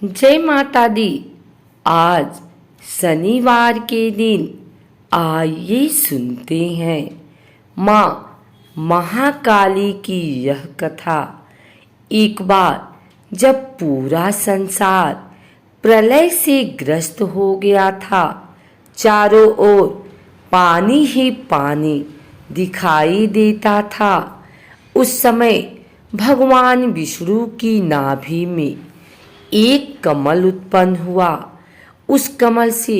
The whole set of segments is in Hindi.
जय माता दी। आज शनिवार के दिन आइए सुनते हैं माँ महाकाली की यह कथा। एक बार जब पूरा संसार प्रलय से ग्रस्त हो गया था, चारों ओर पानी ही पानी दिखाई देता था, उस समय भगवान विष्णु की नाभि में एक कमल उत्पन्न हुआ। उस कमल से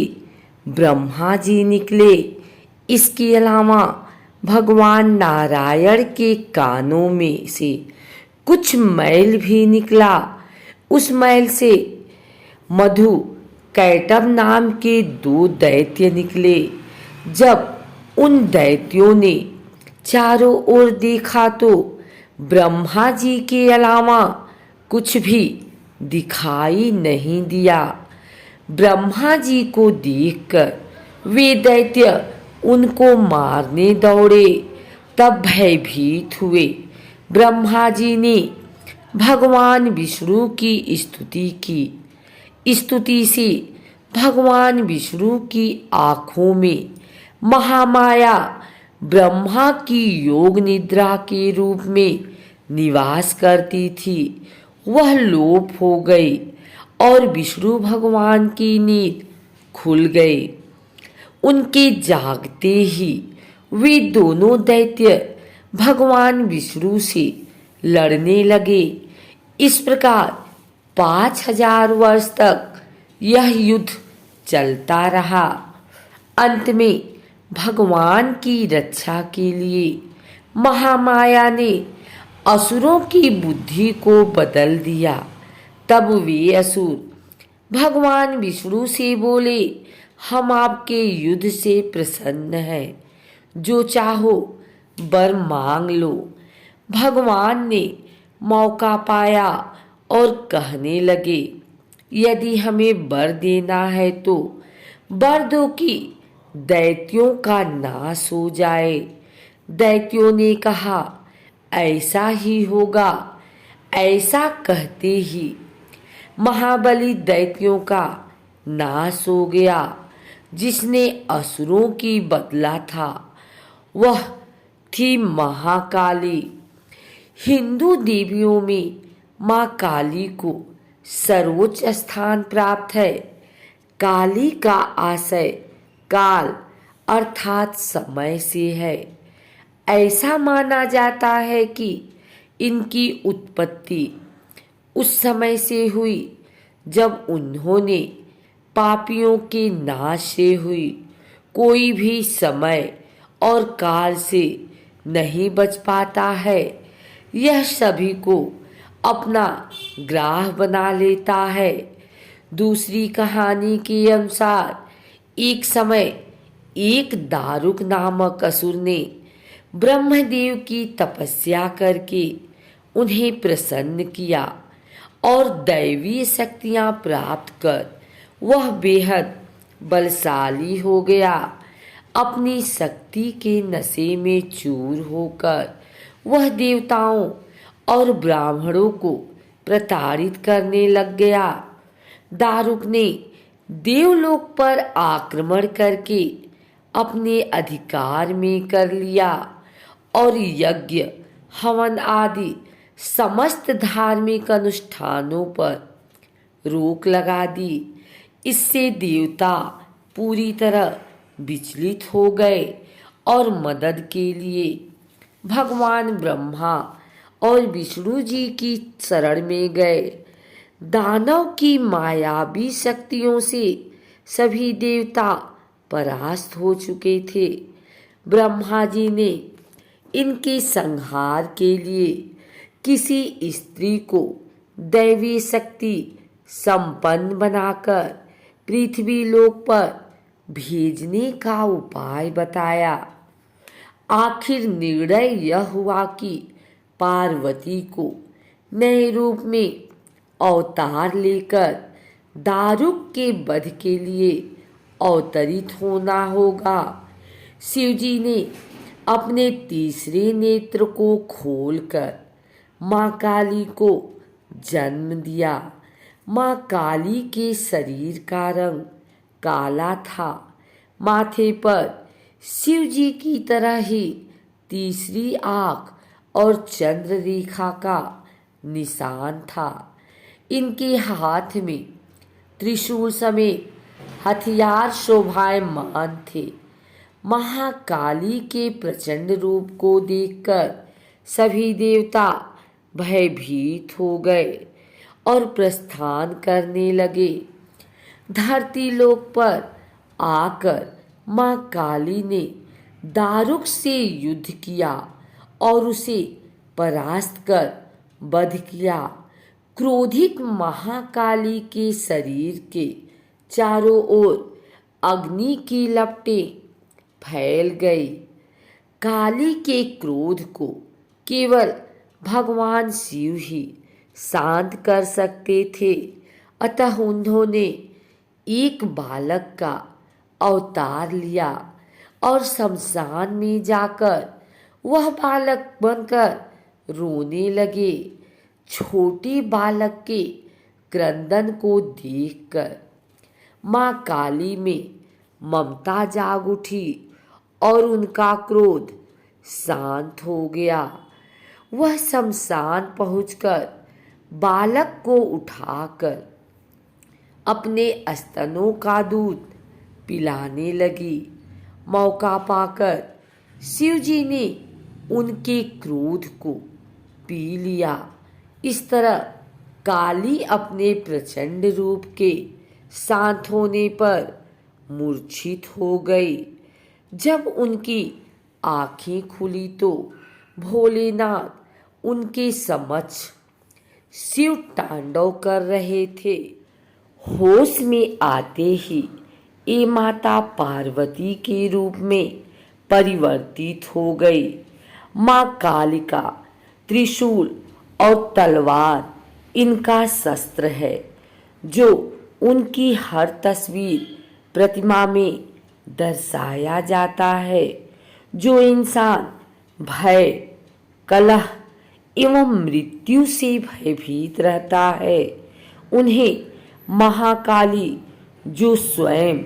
ब्रह्मा जी निकले। इसके अलावा भगवान नारायण के कानों में से कुछ मैल भी निकला। उस मैल से मधु कैटभ नाम के दो दैत्य निकले। जब उन दैत्यों ने चारों ओर देखा तो ब्रह्मा जी के अलावा कुछ भी दिखाई नहीं दिया। ब्रह्मा जी को देखकर वे दैत्य उनको मारने दौड़े। तब भयभीत हुए ब्रह्मा जी ने भगवान विष्णु की स्तुति की। स्तुति से भगवान विष्णु की आँखों में महामाया ब्रह्मा की योग निद्रा के रूप में निवास करती थी, वह लोप हो गई और विष्णु भगवान की नींद खुल गई। उनके जागते ही वे दोनों दैत्य भगवान विष्णु से लड़ने लगे। इस प्रकार 5000 वर्ष तक यह युद्ध चलता रहा। अंत में भगवान की रक्षा के लिए महामाया ने असुरों की बुद्धि को बदल दिया। तब वे असुर भगवान विष्णु से बोले, हम आपके युद्ध से प्रसन्न हैं, जो चाहो वर मांग लो। भगवान ने मौका पाया और कहने लगे, यदि हमें वर देना है तो वर दो कि दैत्यों का नाश हो जाए। दैत्यों ने कहा, ऐसा ही होगा। ऐसा कहते ही महाबली दैत्यों का नाश हो गया। जिसने असुरों की बदला था वह थी महाकाली। हिंदू देवियों में माँ काली को सर्वोच्च स्थान प्राप्त है। काली का आशय काल अर्थात समय से है। ऐसा माना जाता है कि इनकी उत्पत्ति उस समय से हुई जब उन्होंने पापियों के नाश से हुई। कोई भी समय और काल से नहीं बच पाता है। यह सभी को अपना ग्राह बना लेता है। दूसरी कहानी के अनुसार एक समय एक दारुक नामक असुर ने ब्रह्मदेव की तपस्या करके उन्हें प्रसन्न किया और दैवीय शक्तियां प्राप्त कर वह बेहद बलशाली हो गया। अपनी शक्ति के नशे में चूर होकर वह देवताओं और ब्राह्मणों को प्रताड़ित करने लग गया। दारुक ने देवलोक पर आक्रमण करके अपने अधिकार में कर लिया और यज्ञ हवन आदि समस्त धार्मिक अनुष्ठानों पर रोक लगा दी। इससे देवता पूरी तरह विचलित हो गए और मदद के लिए भगवान ब्रह्मा और विष्णु जी की शरण में गए। दानव की मायावी शक्तियों से सभी देवता परास्त हो चुके थे। ब्रह्मा जी ने इनके संहार के लिए किसी स्त्री को दैवी शक्ति संपन्न बनाकर पृथ्वी लोक पर भेजने का उपाय बताया। आखिर निर्णय यह हुआ कि पार्वती को नए रूप में अवतार लेकर दारुक के वध के लिए अवतरित होना होगा। शिवजी ने अपने तीसरे नेत्र को खोलकर माँ काली को जन्म दिया। माँ काली के शरीर का रंग काला था। माथे पर शिव जी की तरह ही तीसरी आंख और चंद्र रेखा का निशान था। इनके हाथ में त्रिशूल समेत हथियार शोभायमान थे। महाकाली के प्रचंड रूप को देखकर सभी देवता भयभीत हो गए और प्रस्थान करने लगे। धरती लोक पर आकर माँ काली ने दारुक से युद्ध किया और उसे परास्त कर वध किया। क्रोधित महाकाली के शरीर के चारों ओर अग्नि की लपटें फैल गई। काली के क्रोध को केवल भगवान शिव ही शांत कर सकते थे। अतः उन्होंने एक बालक का अवतार लिया और शमशान में जाकर वह बालक बनकर रोने लगे। छोटे बालक के क्रंदन को देखकर माँ काली में ममता जाग उठी और उनका क्रोध शांत हो गया। वह शमशान पहुंचकर बालक को उठाकर अपने स्तनों का दूध पिलाने लगी। मौका पाकर शिव जी ने उनके क्रोध को पी लिया। इस तरह काली अपने प्रचंड रूप के शांत होने पर मूर्छित हो गई। जब उनकी आंखें खुली तो भोलेनाथ उनके समक्ष शिव तांडव कर रहे थे। होश में आते ही ये माता पार्वती के रूप में परिवर्तित हो गई। माँ कालिका त्रिशूल और तलवार इनका शस्त्र है, जो उनकी हर तस्वीर प्रतिमा में दर्शाया जाता है। जो इंसान भय, कलह एवं मृत्यु से भयभीत रहता है, उन्हें महाकाली, जो स्वयं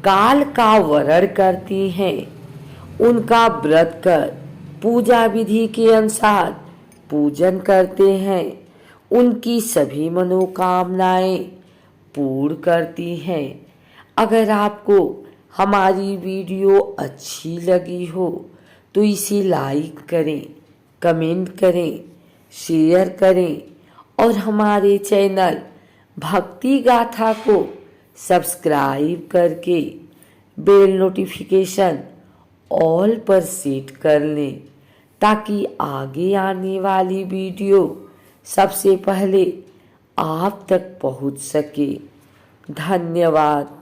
काल का वरण करती हैं, उनका व्रत कर पूजा विधि के अनुसार पूजन करते हैं। उनकी सभी मनोकामनाएं पूर्ण करती हैं। अगर आपको हमारी वीडियो अच्छी लगी हो तो इसे लाइक करें, कमेंट करें, शेयर करें और हमारे चैनल भक्ति गाथा को सब्सक्राइब करके बेल नोटिफिकेशन ऑल पर सेट कर लें, ताकि आगे आने वाली वीडियो सबसे पहले आप तक पहुंच सके। धन्यवाद।